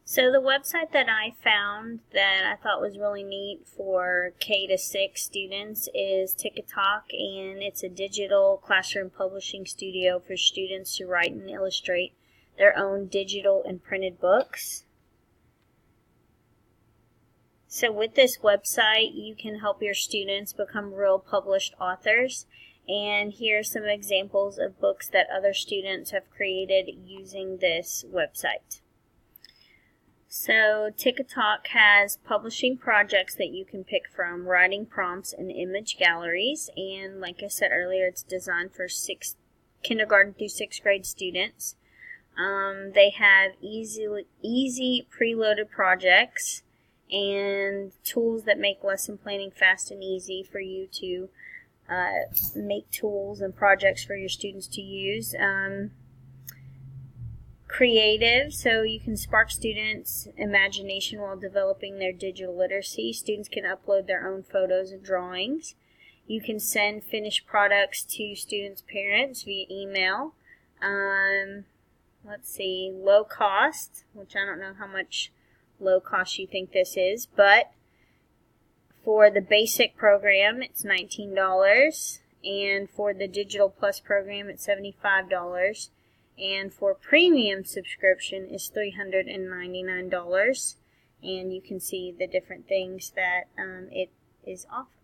So the website that I found that I thought was really neat for K to 6 students is TikTok, and it's a digital classroom publishing studio for students to write and illustrate their own digital and printed books. So with this website, you can help your students become real published authors. And here are some examples of books that other students have created using this website. So TikTok has publishing projects that you can pick from, writing prompts, and image galleries. And like I said earlier, it's designed for kindergarten through 6th grade students. They have easy preloaded projects and tools that make lesson planning fast and easy for you to make tools and projects for your students to use. Creative, so you can spark students' imagination while developing their digital literacy. Students can upload their own photos and drawings. You can send finished products to students' parents via email. Let's see, low cost, which I don't know how much low cost you think this is, but for the basic program it's $19, and for the Digital Plus program it's $75, and for premium subscription is $399, and you can see the different things that it is offering.